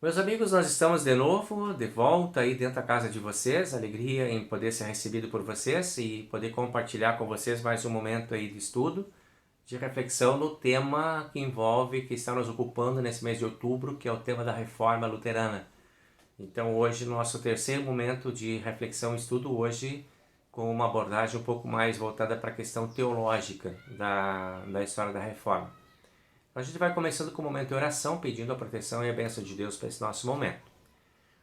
Meus amigos, nós estamos de novo, de volta aí dentro da casa de vocês. Alegria em poder ser recebido por vocês e poder compartilhar com vocês mais um momento aí de estudo, de reflexão no tema que envolve, que está nos ocupando nesse mês de outubro, que é o tema da Reforma Luterana. Então hoje, nosso terceiro momento de reflexão e estudo, hoje com uma abordagem um pouco mais voltada para a questão teológica da história da Reforma. A gente vai começando com o momento de oração, pedindo a proteção e a bênção de Deus para esse nosso momento.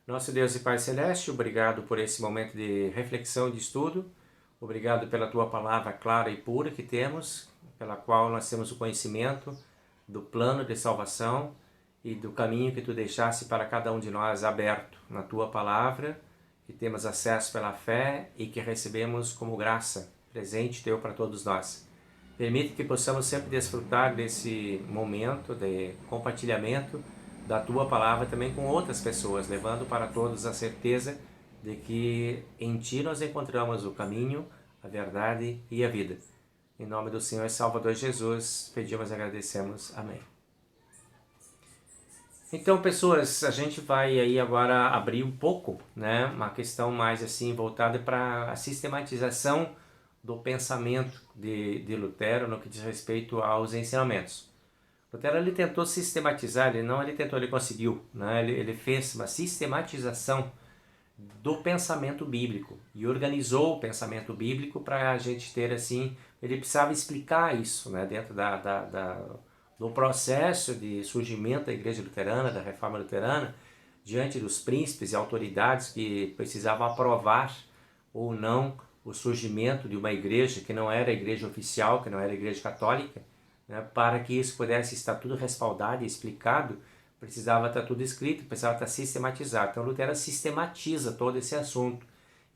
Nosso Deus e Pai Celeste, obrigado por esse momento de reflexão e de estudo. Obrigado pela Tua palavra clara e pura que temos, pela qual nós temos o conhecimento do plano de salvação e do caminho que Tu deixaste para cada um de nós aberto na Tua palavra, que temos acesso pela fé e que recebemos como graça, presente Teu para todos nós. Permite que possamos sempre desfrutar desse momento de compartilhamento da Tua Palavra também com outras pessoas, levando para todos a certeza de que em Ti nós encontramos o caminho, a verdade e a vida. Em nome do Senhor e Salvador Jesus, pedimos e agradecemos. Amém. Então, pessoas, a gente vai aí agora abrir um pouco, né, uma questão mais assim voltada para a sistematização do pensamento de Lutero no que diz respeito aos ensinamentos. Lutero ele tentou sistematizar, ele conseguiu, né? Ele fez uma sistematização do pensamento bíblico e organizou o pensamento bíblico para a gente ter assim, ele precisava explicar isso, né? Dentro do processo de surgimento da Igreja Luterana, da Reforma Luterana, diante dos príncipes e autoridades que precisavam aprovar ou não o surgimento de uma igreja que não era a igreja oficial, que não era a igreja católica, né? Para que isso pudesse estar tudo respaldado e explicado, precisava estar tudo escrito, precisava estar sistematizado. Então Lutero sistematiza todo esse assunto,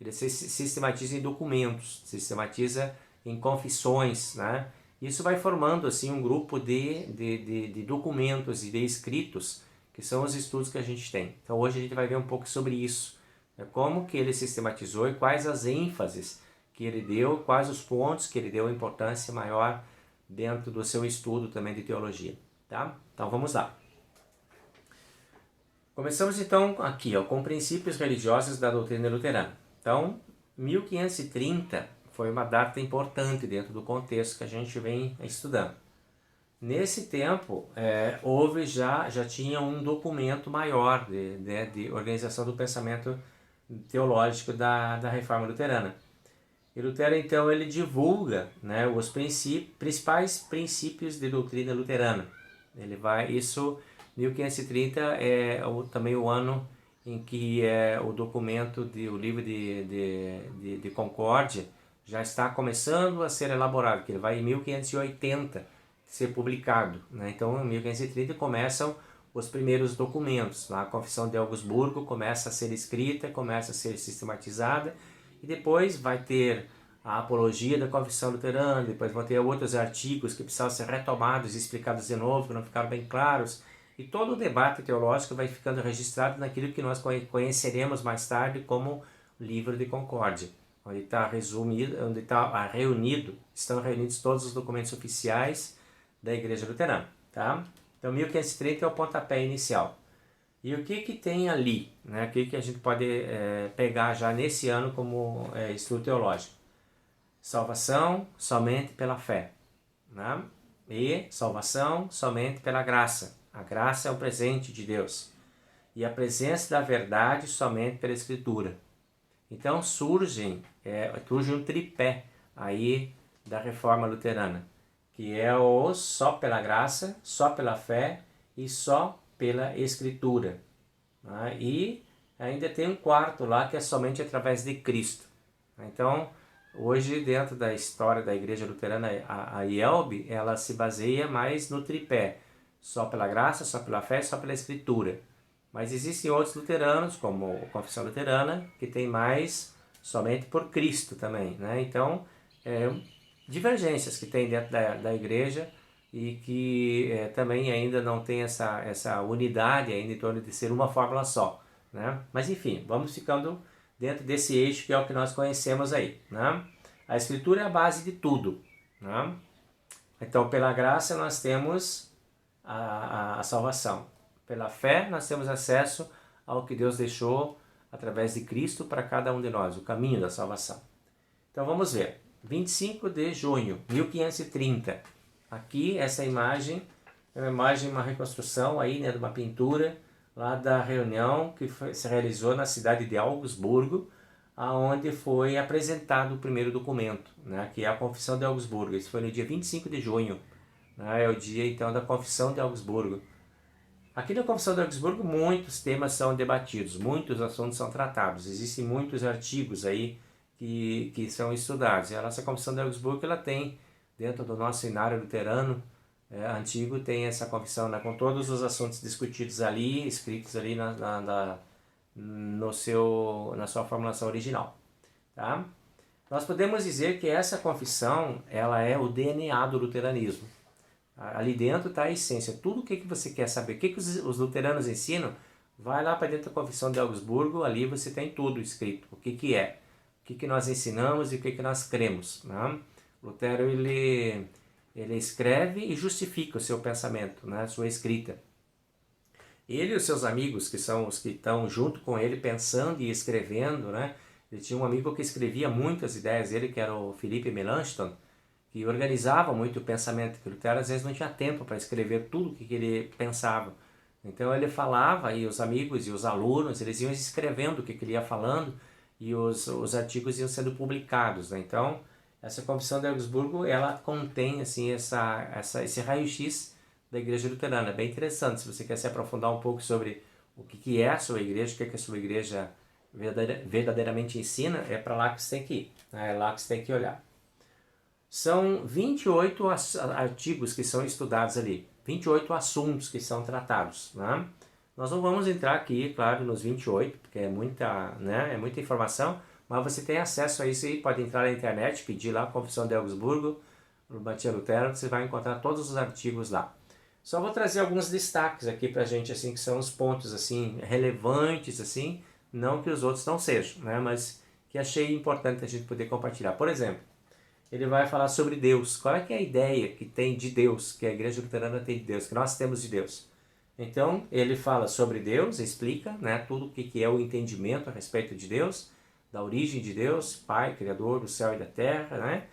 ele sistematiza em documentos, sistematiza em confissões, né? Isso vai formando assim um grupo de documentos e de escritos, que são os estudos que a gente tem. Então hoje a gente vai ver um pouco sobre isso. Como que ele sistematizou e quais as ênfases que ele deu, quais os pontos que ele deu importância maior dentro do seu estudo também de teologia. Tá? Então vamos lá. Começamos então aqui com princípios religiosos da doutrina luterana. Então, 1530 foi uma data importante dentro do contexto que a gente vem estudando. Nesse tempo, já tinha um documento maior de organização do pensamento teológico da Reforma Luterana. E Lutero, então, ele divulga, né, os principais princípios de doutrina luterana. 1530 também o ano em que o documento, o livro de Concórdia, já está começando a ser elaborado, que ele vai em 1580 ser publicado, né? Então, em 1530 começam os primeiros documentos. A Confissão de Augsburgo começa a ser escrita, começa a ser sistematizada, e depois vai ter a Apologia da Confissão Luterana, depois vão ter outros artigos que precisam ser retomados e explicados de novo, que não ficaram bem claros, e todo o debate teológico vai ficando registrado naquilo que nós conheceremos mais tarde como Livro de Concórdia, onde está resumido, estão reunidos todos os documentos oficiais da Igreja Luterana, tá? Então 1530 é o pontapé inicial. E o que tem ali, né? O que a gente pode pegar já nesse ano como estudo teológico? Salvação somente pela fé, né? E salvação somente pela graça. A graça é um presente de Deus. E a presença da verdade somente pela Escritura. Então surge um tripé aí da Reforma Luterana, que é o só pela graça, só pela fé e só pela Escritura. Né? E ainda tem um quarto lá que é somente através de Cristo. Então, hoje, dentro da história da Igreja Luterana, a IELB, ela se baseia mais no tripé, só pela graça, só pela fé e só pela Escritura. Mas existem outros luteranos, como a Confissão Luterana, que tem mais somente por Cristo também, né? Então, divergências que tem dentro da igreja e que também ainda não tem essa unidade ainda em torno de ser uma fórmula só, né? Mas enfim, vamos ficando dentro desse eixo que é o que nós conhecemos aí, né? A Escritura é a base de tudo, né? Então, pela graça nós temos a salvação. Pela fé, nós temos acesso ao que Deus deixou através de Cristo para cada um de nós, o caminho da salvação. Então vamos ver. 25 de junho, 1530. Aqui, essa imagem é uma imagem, uma reconstrução aí, né, de uma pintura lá da reunião que se realizou na cidade de Augsburgo, aonde foi apresentado o primeiro documento, né, que é a Confissão de Augsburgo. Isso foi no dia 25 de junho, né, é o dia então da Confissão de Augsburgo. Aqui na Confissão de Augsburgo muitos temas são debatidos, muitos assuntos são tratados, existem muitos artigos aí que são estudados. E a nossa Confissão de Augsburgo, ela tem, dentro do nosso cenário luterano antigo, tem essa confissão, né, com todos os assuntos discutidos ali, escritos ali na sua formulação original. Tá? Nós podemos dizer que essa confissão, ela é o DNA do luteranismo. Ali dentro está a essência, tudo o que você quer saber, o que os luteranos ensinam, vai lá para dentro da Confissão de Augsburgo, ali você tem tudo escrito, o que é, o que nós ensinamos e o que nós cremos. Né? Lutero, ele escreve e justifica o seu pensamento, né? A sua escrita. Ele e os seus amigos, que são os que estão junto com ele, pensando e escrevendo, né? Ele tinha um amigo que escrevia muitas ideias dele, que era o Philippe Melanchthon, que organizava muito o pensamento, que Lutero às vezes não tinha tempo para escrever tudo o que ele pensava. Então ele falava, e os amigos e os alunos, eles iam escrevendo o que ele ia falando, e os artigos iam sendo publicados. Né? Então, essa Confissão de Augsburgo, ela contém assim, esse raio-x da Igreja Luterana. É bem interessante, se você quer se aprofundar um pouco sobre o que é a sua igreja, o que a sua igreja verdadeiramente ensina, é para lá que você tem que ir, né? É lá que você tem que olhar. São 28 artigos que são estudados ali, 28 assuntos que são tratados. Né? Nós não vamos entrar aqui, claro, nos 28, porque é muita, né, é muita informação, mas você tem acesso a isso aí, pode entrar na internet, pedir lá a Confissão de Augsburgo, no Martinho Lutero, você vai encontrar todos os artigos lá. Só vou trazer alguns destaques aqui pra gente, assim, que são os pontos, assim, relevantes, assim, não que os outros não sejam, né, mas que achei importante a gente poder compartilhar. Por exemplo, ele vai falar sobre Deus. Qual é que é a ideia que tem de Deus, que a Igreja Luterana tem de Deus, que nós temos de Deus? Então, ele fala sobre Deus, explica, né, tudo o que é o entendimento a respeito de Deus, da origem de Deus, Pai, Criador do céu e da terra, né?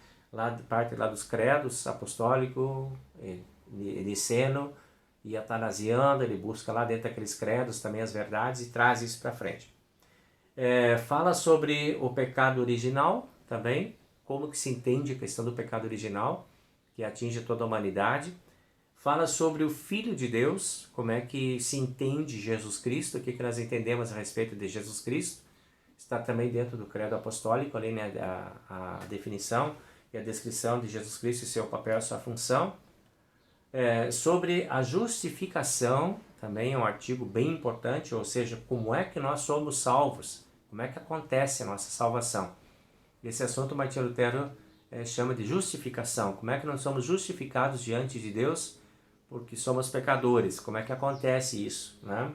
Parte lá dos credos apostólico, niceno e atanasiano, ele busca lá dentro daqueles credos também as verdades e traz isso para frente. Fala sobre o pecado original também, como que se entende a questão do pecado original, que atinge toda a humanidade. Fala sobre o Filho de Deus, como é que se entende Jesus Cristo, o que nós entendemos a respeito de Jesus Cristo. Está também dentro do credo apostólico, ali, né, a definição e a descrição de Jesus Cristo e seu papel e sua função. Sobre a justificação, também é um artigo bem importante, ou seja, como é que nós somos salvos, como é que acontece a nossa salvação. Esse assunto Martinho Lutero chama de justificação, como é que nós somos justificados diante de Deus, porque somos pecadores, como é que acontece isso, né?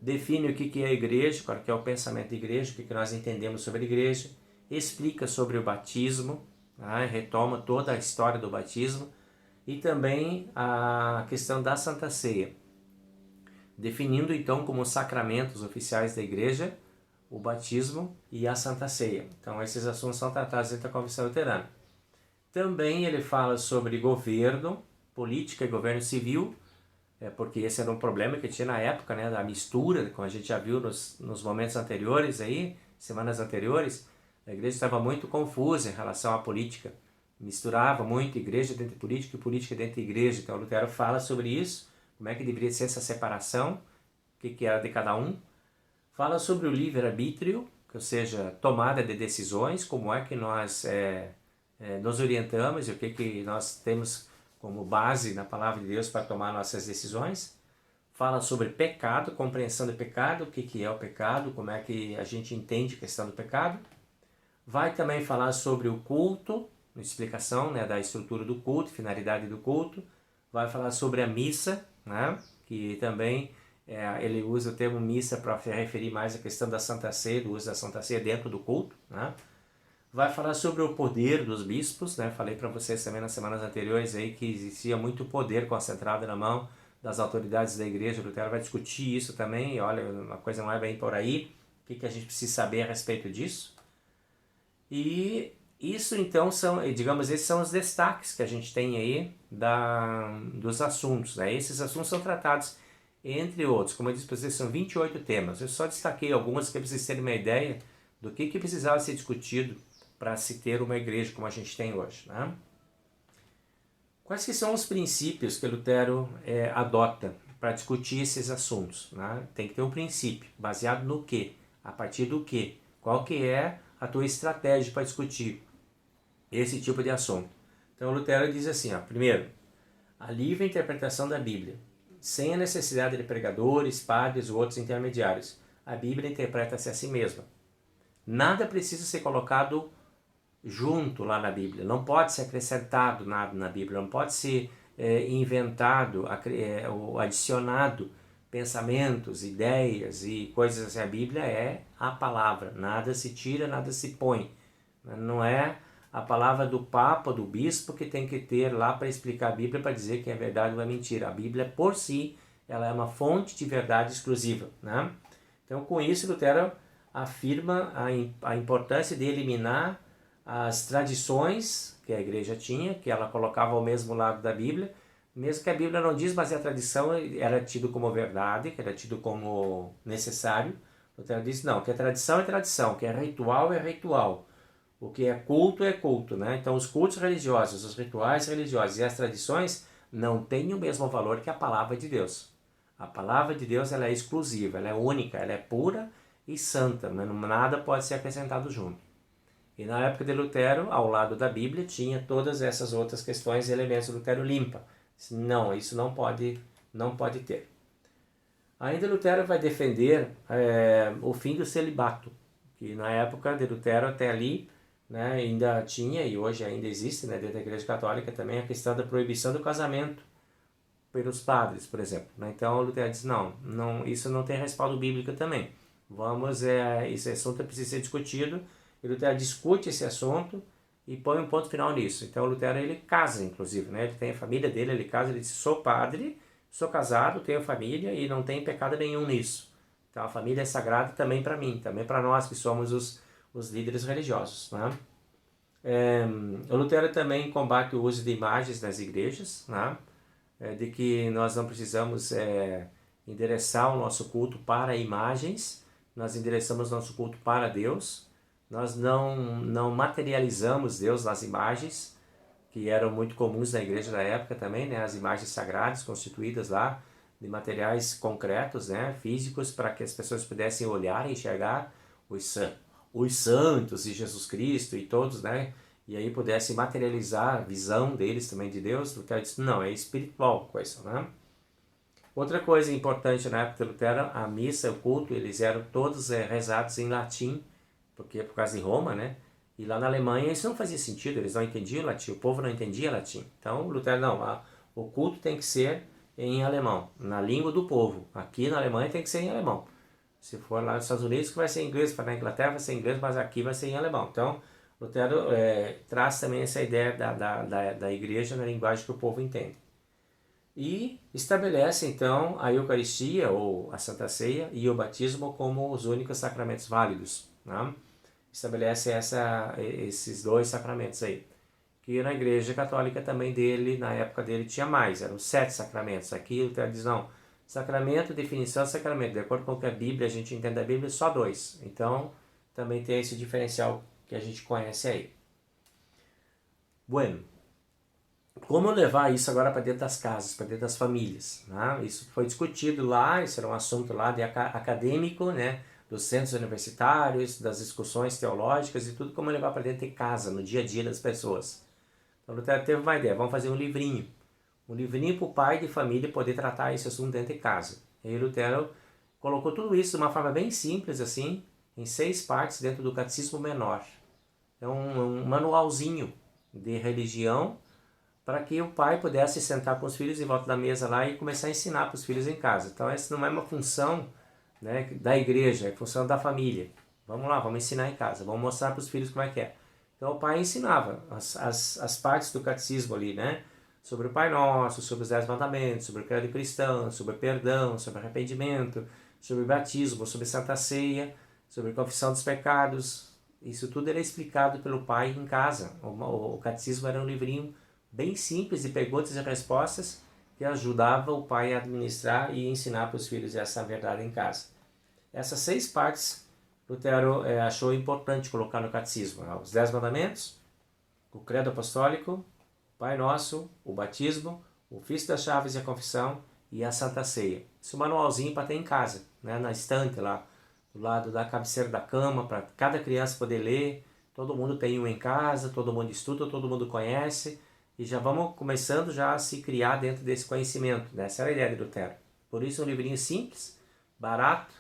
Define o que é a igreja, qual que é o pensamento da igreja, o que nós entendemos sobre a igreja, explica sobre o batismo, né? Retoma toda a história do batismo e também a questão da Santa Ceia, definindo então como sacramentos oficiais da igreja o batismo e a Santa Ceia. Então esses assuntos são tratados dentro da Confissão Luterana. Também ele fala sobre governo, política e governo civil, porque esse era um problema que tinha na época, né, da mistura, como a gente já viu nos momentos anteriores, aí, semanas anteriores, a igreja estava muito confusa em relação à política, misturava muito igreja dentro de política e política dentro de igreja. Então Lutero fala sobre isso, como é que deveria ser essa separação, o que era de cada um. Fala sobre o livre-arbítrio, ou seja, tomada de decisões, como é que nós nos orientamos e o que nós temos como base na palavra de Deus para tomar nossas decisões. Fala sobre pecado, compreensão do pecado, o que é o pecado, como é que a gente entende a questão do pecado. Vai também falar sobre o culto, uma explicação, né, da estrutura do culto, finalidade do culto. Vai falar sobre a missa, né, que também ele usa o termo missa para se referir mais à questão da Santa Ceia, do uso da Santa Ceia dentro do culto, né. Vai falar sobre o poder dos bispos, né? Falei para vocês também nas semanas anteriores aí que existia muito poder concentrado na mão das autoridades da igreja. Lutero vai discutir isso também, e olha, uma coisa não é bem por aí, o que a gente precisa saber a respeito disso. E isso então são, digamos, esses são os destaques que a gente tem aí dos assuntos, né? Esses assuntos são tratados, entre outros, como eu disse para vocês, são 28 temas. Eu só destaquei alguns que vocês terem uma ideia do que precisava ser discutido para se ter uma igreja como a gente tem hoje, né? Quais que são os princípios que Lutero adota para discutir esses assuntos, né? Tem que ter um princípio, baseado no quê? A partir do quê? Qual que é a tua estratégia para discutir esse tipo de assunto? Então Lutero diz assim, ó, primeiro, a livre interpretação da Bíblia, sem a necessidade de pregadores, padres ou outros intermediários. A Bíblia interpreta-se a si mesma. Nada precisa ser colocado junto lá na Bíblia, não pode ser acrescentado nada na Bíblia, não pode ser inventado ou adicionado pensamentos, ideias e coisas assim. A Bíblia é a palavra, nada se tira, nada se põe. Não é a palavra do Papa, do Bispo, que tem que ter lá para explicar a Bíblia, para dizer que é verdade ou é mentira. A Bíblia, por si, ela é uma fonte de verdade exclusiva, né? Então, com isso, Lutero afirma a importância de eliminar as tradições que a igreja tinha, que ela colocava ao mesmo lado da Bíblia, mesmo que a Bíblia não diz, mas a tradição era tido como verdade, que era tido como necessário. Lutero diz, não, que a tradição é tradição, que é ritual é ritual. O que é culto, né? Então, os cultos religiosos, os rituais religiosos e as tradições não têm o mesmo valor que a palavra de Deus. A palavra de Deus ela é exclusiva, ela é única, ela é pura e santa, né? Nada pode ser acrescentado junto. E na época de Lutero, ao lado da Bíblia, tinha todas essas outras questões e elementos. Lutero limpa. Não, isso não pode ter. Ainda Lutero vai defender o fim do celibato, que na época de Lutero até ali, né, ainda tinha, e hoje ainda existe, né, dentro da Igreja Católica também, a questão da proibição do casamento pelos padres, por exemplo. Né? Então Lutero diz, não, isso não tem respaldo bíblico também. Esse assunto precisa ser discutido, e Lutero discute esse assunto e põe um ponto final nisso. Então Lutero ele casa, inclusive, né? Ele tem a família dele, ele casa, ele diz, sou padre, sou casado, tenho família e não tem pecado nenhum nisso. Então a família é sagrada também para mim, também para nós que somos os líderes religiosos, né? O Lutero também combate o uso de imagens nas igrejas, né? De que nós não precisamos endereçar o nosso culto para imagens, nós endereçamos nosso culto para Deus, nós não materializamos Deus nas imagens, que eram muito comuns na igreja da época também, né? As imagens sagradas constituídas lá de materiais concretos, né? Físicos, para que as pessoas pudessem olhar e enxergar os santos e Jesus Cristo e todos, né? E aí pudessem materializar a visão deles também de Deus. Lutero disse, não, é espiritual coisa, né? Outra coisa importante na época de Lutero, a missa, o culto, eles eram todos rezados em latim, porque por causa de Roma, né? E lá na Alemanha isso não fazia sentido, eles não entendiam latim, o povo não entendia latim. Então Lutero, não, o culto tem que ser em alemão, na língua do povo. Aqui na Alemanha tem que ser em alemão. Se for lá nos Estados Unidos, que vai ser em inglês, para na Inglaterra vai ser em inglês, mas aqui vai ser em alemão. Então, Lutero traz também essa ideia da igreja na linguagem que o povo entende. E estabelece, então, a Eucaristia, ou a Santa Ceia, e o batismo como os únicos sacramentos válidos, né? Estabelece esses dois sacramentos aí. Que na Igreja Católica também na época dele, tinha mais, eram 7 sacramentos. Aqui Lutero diz, não, sacramento, definição de sacramento, de acordo com o que a Bíblia, a gente entende a Bíblia, só 2. Então, também tem esse diferencial que a gente conhece aí. Bueno, como levar isso agora para dentro das casas, para dentro das famílias? Né? Isso foi discutido lá, isso era um assunto lá de acadêmico, né? Dos centros universitários, das discussões teológicas e tudo, como levar para dentro de casa, no dia a dia das pessoas. Então Lutero teve uma ideia, vamos fazer um livrinho para o pai de família poder tratar esse assunto dentro de casa. E aí Lutero colocou tudo isso de uma forma bem simples, assim, em 6 partes dentro do Catecismo Menor. É um manualzinho de religião para que o pai pudesse sentar com os filhos em volta da mesa lá e começar a ensinar para os filhos em casa. Então essa não é uma função, né, da igreja, é função da família. Vamos lá, vamos ensinar em casa, vamos mostrar para os filhos como é que é. Então o pai ensinava as partes do catecismo ali, né? sobre o Pai Nosso, sobre os 10 mandamentos, sobre o credo cristão, sobre o perdão, sobre arrependimento, sobre o batismo, sobre Santa Ceia, sobre a confissão dos pecados. Isso tudo era explicado pelo pai em casa. O catecismo era um livrinho bem simples de perguntas e respostas que ajudava o pai a administrar e ensinar para os filhos essa verdade em casa. Essas 6 partes Lutero achou importante colocar no catecismo. Os 10 mandamentos, o credo apostólico, o Pai Nosso, o batismo, o ofício das chaves e a confissão e a Santa Ceia. Esse manualzinho para ter em casa, né, na estante lá, do lado da cabeceira da cama, para cada criança poder ler. Todo mundo tem um em casa, todo mundo estuda, todo mundo conhece. E já vamos começando já a se criar dentro desse conhecimento. Né? Essa era a ideia de Lutero. Por isso um livrinho simples, barato,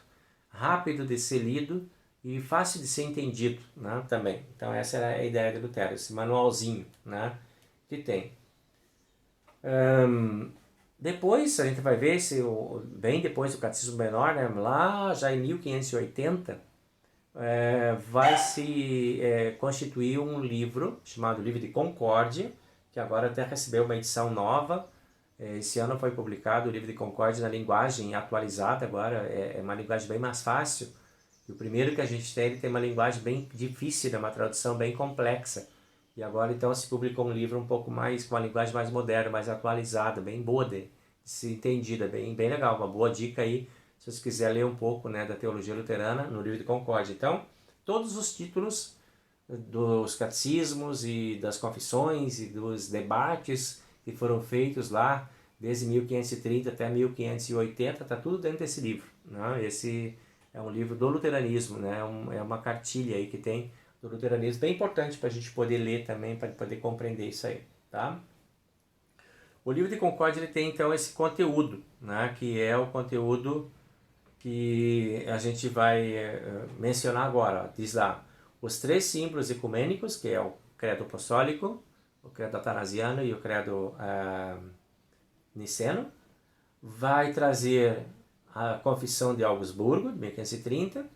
rápido de ser lido e fácil de ser entendido, né? Também. Então essa era a ideia de Lutero, esse manualzinho, né, que tem. Depois a gente vai ver, bem depois do Catecismo Menor, né, lá já em 1580, vai se constituir um livro chamado Livro de Concórdia, que agora até recebeu uma edição nova. Esse ano foi publicado o Livro de Concórdia na linguagem atualizada, agora é uma linguagem bem mais fácil. E o primeiro que a gente tem, ele tem uma linguagem bem difícil, uma tradução bem complexa. E agora então se publicou um livro um pouco mais, com uma linguagem mais moderna, mais atualizada, bem boa de se entendida, bem legal, uma boa dica aí, se você quiser ler um pouco, né, da teologia luterana, no Livro de Concórdia. Então, todos os títulos dos catecismos e das confissões e dos debates que foram feitos lá, desde 1530 até 1580, está tudo dentro desse livro, né? Esse é um livro do luteranismo, né? É uma cartilha aí que tem do luteranismo, bem importante para a gente poder ler também, para poder compreender isso aí, tá? O Livro de Concórdia ele tem então esse conteúdo, né? Que é o conteúdo que a gente vai mencionar agora. Ó. Diz lá, os 3 símbolos ecumênicos, que é o credo apostólico, o credo atanasiano e o credo niceno, vai trazer a Confissão de Augsburgo, de 1530.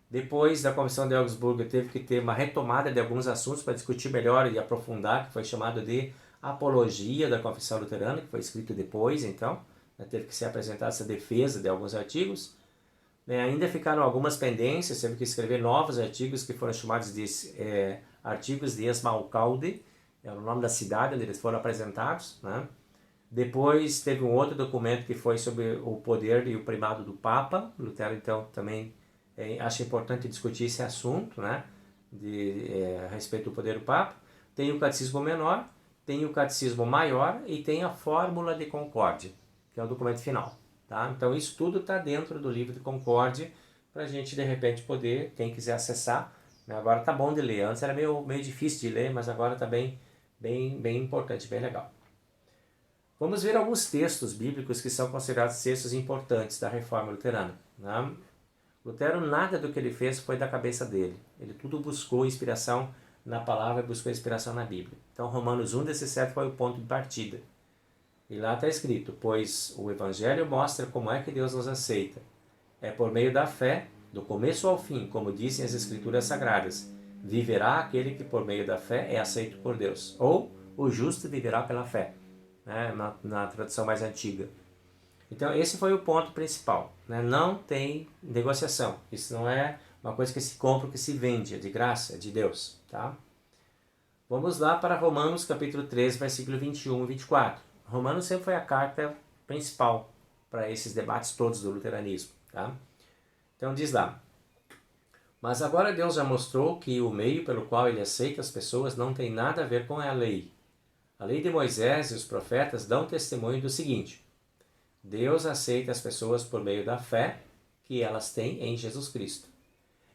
Depois da Confissão de Augsburgo, teve que ter uma retomada de alguns assuntos para discutir melhor e aprofundar, que foi chamado de Apologia da Confissão Luterana, que foi escrito depois, então, teve que ser apresentada essa defesa de alguns artigos. Ainda ficaram algumas pendências, teve que escrever novos artigos que foram chamados de artigos de Esmalcalde, é o nome da cidade onde eles foram apresentados, né? Depois teve um outro documento que foi sobre o poder e o primado do Papa. Lutero, então, também acha importante discutir esse assunto, né, a respeito do poder do Papa. Tem o Catecismo Menor, tem o Catecismo Maior e tem a Fórmula de Concórdia, que é o documento final. Tá? Então isso tudo está dentro do Livro de Concórdia, para a gente de repente poder, quem quiser acessar, né, agora está bom de ler. Antes era meio difícil de ler, mas agora está bem importante, bem legal. Vamos ver alguns textos bíblicos que são considerados textos importantes da Reforma Luterana. Né? Lutero, nada do que ele fez foi da cabeça dele. Ele tudo buscou inspiração na palavra e buscou inspiração na Bíblia. Então Romanos 1,17 foi o ponto de partida. E lá está escrito, pois o Evangelho mostra como é que Deus nos aceita. É por meio da fé, do começo ao fim, como dizem as Escrituras Sagradas. Viverá aquele que por meio da fé é aceito por Deus. Ou o justo viverá pela fé, né? na tradução mais antiga. Então esse foi o ponto principal. Né? Não tem negociação. Isso não é uma coisa que se compra, que se vende. É de graça, é de Deus. Tá? Vamos lá para Romanos capítulo 13, versículo 21 e 24. Romanos sempre foi a carta principal para esses debates todos do luteranismo. Tá? Então diz lá, mas agora Deus já mostrou que o meio pelo qual ele aceita as pessoas não tem nada a ver com a lei. A lei de Moisés e os profetas dão testemunho do seguinte: Deus aceita as pessoas por meio da fé que elas têm em Jesus Cristo.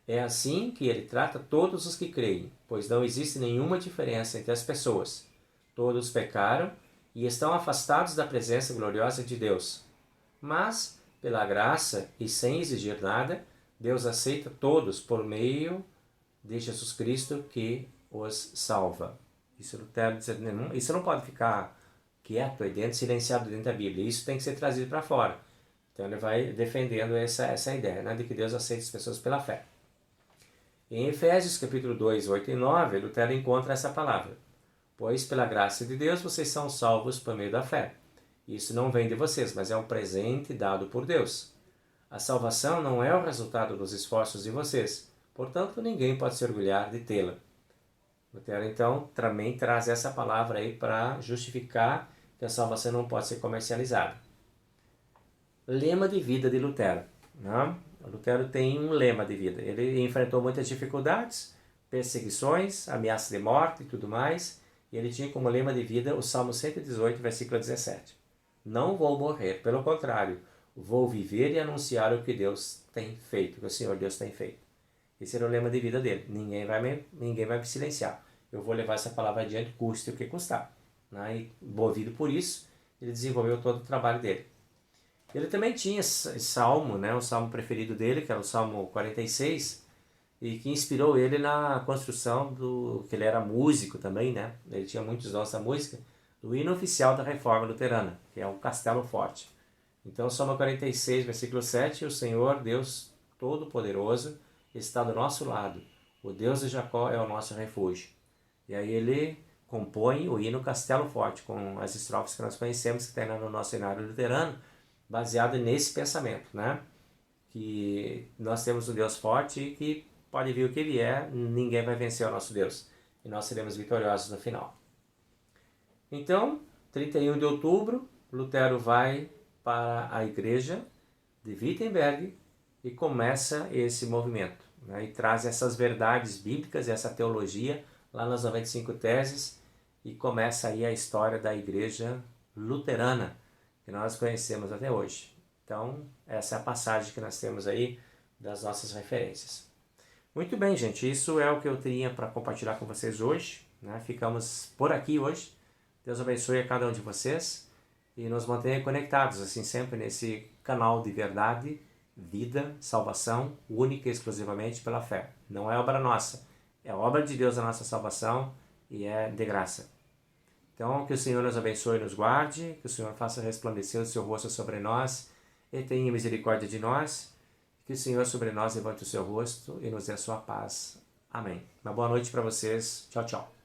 É assim que ele trata todos os que creem, pois não existe nenhuma diferença entre as pessoas. Todos pecaram e estão afastados da presença gloriosa de Deus. Mas, pela graça e sem exigir nada, Deus aceita todos por meio de Jesus Cristo que os salva. Isso Lutero diz, isso não pode ficar quieto aí dentro, silenciado dentro da Bíblia. Isso tem que ser trazido para fora. Então ele vai defendendo essa ideia, né, de que Deus aceita as pessoas pela fé. Em Efésios capítulo 2, 8 e 9, Lutero encontra essa palavra. Pois pela graça de Deus vocês são salvos por meio da fé. Isso não vem de vocês, mas é um presente dado por Deus. A salvação não é o resultado dos esforços de vocês, portanto ninguém pode se orgulhar de tê-la. Lutero então também traz essa palavra aí para justificar que a salvação não pode ser comercializada. Lema de vida de Lutero. Né? Lutero tem um lema de vida. Ele enfrentou muitas dificuldades, perseguições, ameaças de morte e tudo mais, e ele tinha como lema de vida o Salmo 118, versículo 17. Não vou morrer, pelo contrário, vou viver e anunciar o que Deus tem feito, o que o Senhor Deus tem feito. Esse era o lema de vida dele. Ninguém vai me silenciar. Eu vou levar essa palavra adiante, custe o que custar. Né? E movido por isso, ele desenvolveu todo o trabalho dele. Ele também tinha esse salmo, né, o salmo preferido dele, que era o Salmo 46, e que inspirou ele na construção que ele era músico também, né? Ele tinha muitos dons da música, do hino oficial da Reforma Luterana, que é o Castelo Forte. Então, Salmo 46, versículo 7, o Senhor, Deus Todo-Poderoso, está do nosso lado. O Deus de Jacó é o nosso refúgio. E aí ele compõe o hino Castelo Forte, com as estrofes que nós conhecemos, que tem lá no nosso cenário luterano, baseado nesse pensamento, né? Que nós temos um Deus forte e que pode vir o que vier, ninguém vai vencer o nosso Deus. E nós seremos vitoriosos no final. Então, 31 de outubro, Lutero vai para a igreja de Wittenberg e começa esse movimento. Né? E traz essas verdades bíblicas, essa teologia, lá nas 95 teses, e começa aí a história da igreja luterana, que nós conhecemos até hoje. Então, essa é a passagem que nós temos aí das nossas referências. Muito bem, gente, isso é o que eu tinha para compartilhar com vocês hoje. Né? Ficamos por aqui hoje. Deus abençoe a cada um de vocês e nos mantenha conectados, assim, sempre nesse canal de verdade, vida, salvação, única e exclusivamente pela fé. Não é obra nossa, é obra de Deus a nossa salvação e é de graça. Então, que o Senhor nos abençoe e nos guarde, que o Senhor faça resplandecer o seu rosto sobre nós e tenha misericórdia de nós, que o Senhor sobre nós levante o seu rosto e nos dê a sua paz. Amém. Uma boa noite para vocês. Tchau, tchau.